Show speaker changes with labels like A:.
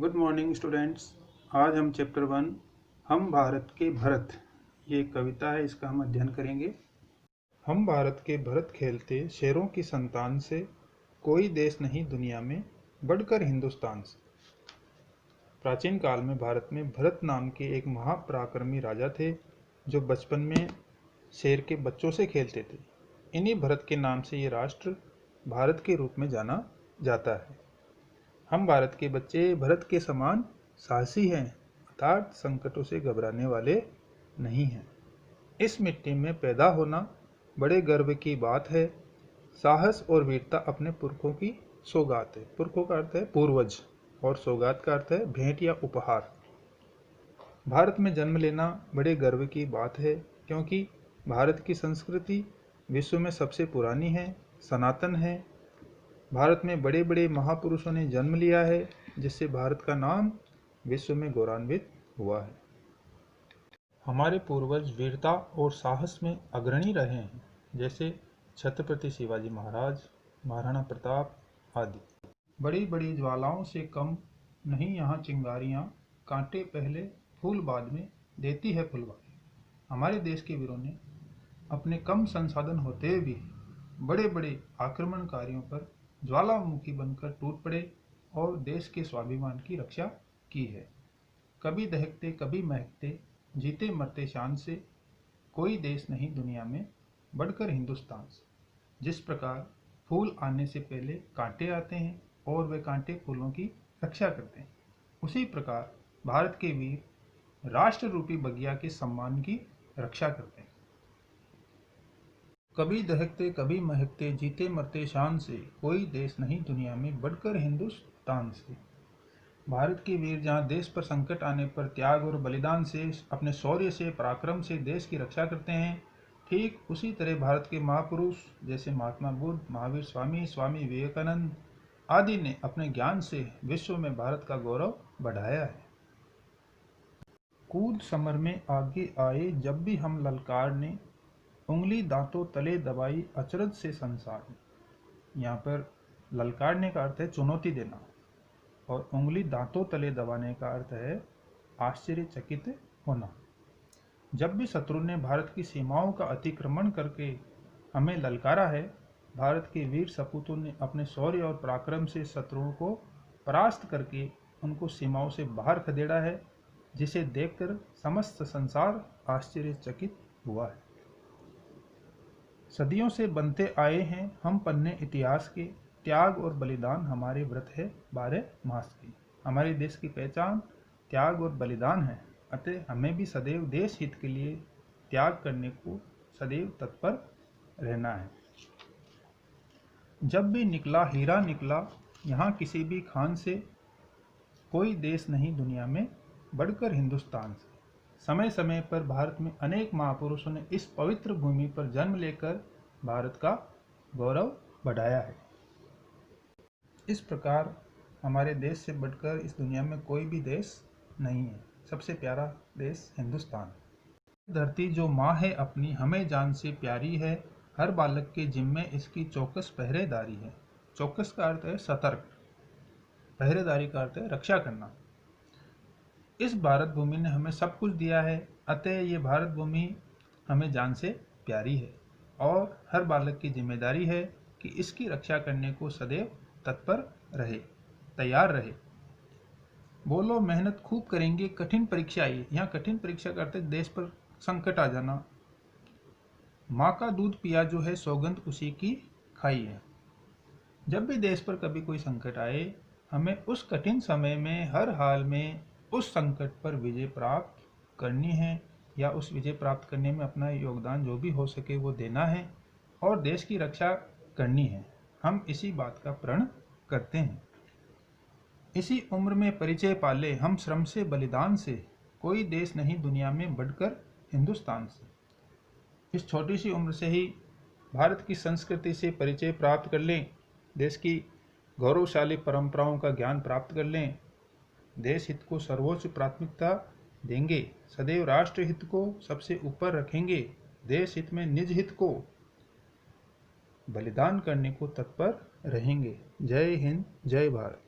A: Good morning students. आज हम chapter 1 हम भारत के भरत, ये एक कविता है, इसका हम अध्ययन करेंगे। हम भारत के भरत खेलते शेरों की संतान से, कोई देश नहीं दुनिया में बढ़कर हिंदुस्तान से। प्राचीन काल में भारत में भरत नाम के एक महापराक्रमी राजा थे जो बचपन में शेर के बच्चों से खेलते थे। इन्हीं भरत के नाम से ये राष्ट्र भारत के रूप में जाना जाता है। हम भारत के बच्चे भरत के समान साहसी हैं, अर्थात संकटों से घबराने वाले नहीं हैं। इस मिट्टी में पैदा होना बड़े गर्व की बात है। साहस और वीरता अपने पुरखों की सौगात है। पुरखों का अर्थ है पूर्वज और सौगात का अर्थ है भेंट या उपहार। भारत में जन्म लेना बड़े गर्व की बात है, क्योंकि भारत की संस्कृति विश्व में सबसे पुरानी है, सनातन है। भारत में बड़े बड़े महापुरुषों ने जन्म लिया है, जिससे भारत का नाम विश्व में गौरवान्वित हुआ है। हमारे पूर्वज वीरता और साहस में अग्रणी रहे हैं, जैसे छत्रपति शिवाजी महाराज, महाराणा प्रताप आदि। बड़ी बड़ी ज्वालाओं से कम नहीं यहाँ चिंगारियाँ, कांटे पहले फूल बाद में देती है फुलवारी। हमारे देश के वीरों ने अपने कम संसाधन होते हुए भी बड़े बड़े आक्रमणकारियों पर ज्वालामुखी बनकर टूट पड़े और देश के स्वाभिमान की रक्षा की है। कभी दहकते कभी महकते, जीते मरते शान से, कोई देश नहीं दुनिया में बढ़कर हिंदुस्तान से। जिस प्रकार फूल आने से पहले कांटे आते हैं और वे कांटे फूलों की रक्षा करते हैं, उसी प्रकार भारत के वीर राष्ट्र रूपी बगिया के सम्मान की रक्षा करते हैं। कभी दहकते कभी महकते, जीते मरते शान से, कोई देश नहीं दुनिया में बढ़कर हिंदुस्तान से। भारत के वीर जहाँ देश पर संकट आने पर त्याग और बलिदान से, अपने शौर्य से, पराक्रम से देश की रक्षा करते हैं, ठीक उसी तरह भारत के महापुरुष जैसे महात्मा बुद्ध, महावीर स्वामी, स्वामी विवेकानंद आदि ने अपने ज्ञान से विश्व में भारत का गौरव बढ़ाया है। कूद समर में आगे आए जब भी हम ललकारने, उंगली दांतों तले दबाई अचरज से संसार में। यहाँ पर ललकारने का अर्थ है चुनौती देना, और उंगली दांतों तले दबाने का अर्थ है आश्चर्यचकित होना। जब भी शत्रु ने भारत की सीमाओं का अतिक्रमण करके हमें ललकारा है, भारत के वीर सपूतों ने अपने शौर्य और पराक्रम से शत्रुओं को परास्त करके उनको सीमाओं से बाहर खदेड़ा है, जिसे देखकर समस्त संसार आश्चर्यचकित हुआ है। सदियों से बनते आए हैं हम पन्ने इतिहास के, त्याग और बलिदान हमारे व्रत है 12 मास की। हमारे देश की पहचान त्याग और बलिदान है, अतः हमें भी सदैव देश हित के लिए त्याग करने को सदैव तत्पर रहना है। जब भी निकला हीरा निकला यहाँ किसी भी खान से, कोई देश नहीं दुनिया में बढ़कर हिंदुस्तान से। समय समय पर भारत में अनेक महापुरुषों ने इस पवित्र भूमि पर जन्म लेकर भारत का गौरव बढ़ाया है। इस प्रकार हमारे देश से बढ़कर इस दुनिया में कोई भी देश नहीं है। सबसे प्यारा देश हिंदुस्तान। धरती जो माँ है अपनी, हमें जान से प्यारी है, हर बालक के जिम्मे इसकी चौकस पहरेदारी है। चौकस का अर्थ है सतर्क, पहरेदारी का अर्थ है रक्षा करना। इस भारत भूमि ने हमें सब कुछ दिया है, अतः ये भारत भूमि हमें जान से प्यारी है, और हर बालक की जिम्मेदारी है कि इसकी रक्षा करने को सदैव तत्पर रहे, तैयार रहे। बोलो मेहनत खूब करेंगे, कठिन परीक्षा आई। यहाँ कठिन परीक्षा का अर्थ है देश पर संकट आ जाना। माँ का दूध पिया जो है, सौगंध उसी की खाई है। जब भी देश पर कभी कोई संकट आए, हमें उस कठिन समय में हर हाल में उस संकट पर विजय प्राप्त करनी है, या उस विजय प्राप्त करने में अपना योगदान जो भी हो सके वो देना है, और देश की रक्षा करनी है। हम इसी बात का प्रण करते हैं। इसी उम्र में परिचय पाले हम श्रम से बलिदान से, कोई देश नहीं दुनिया में बढ़कर हिंदुस्तान से। इस छोटी सी उम्र से ही भारत की संस्कृति से परिचय प्राप्त कर लें, देश की गौरवशाली परंपराओं का ज्ञान प्राप्त कर लें, देश हित को सर्वोच्च प्राथमिकता देंगे, सदैव राष्ट्र हित को सबसे ऊपर रखेंगे, देश हित में निज हित को बलिदान करने को तत्पर रहेंगे। जय हिंद, जय भारत।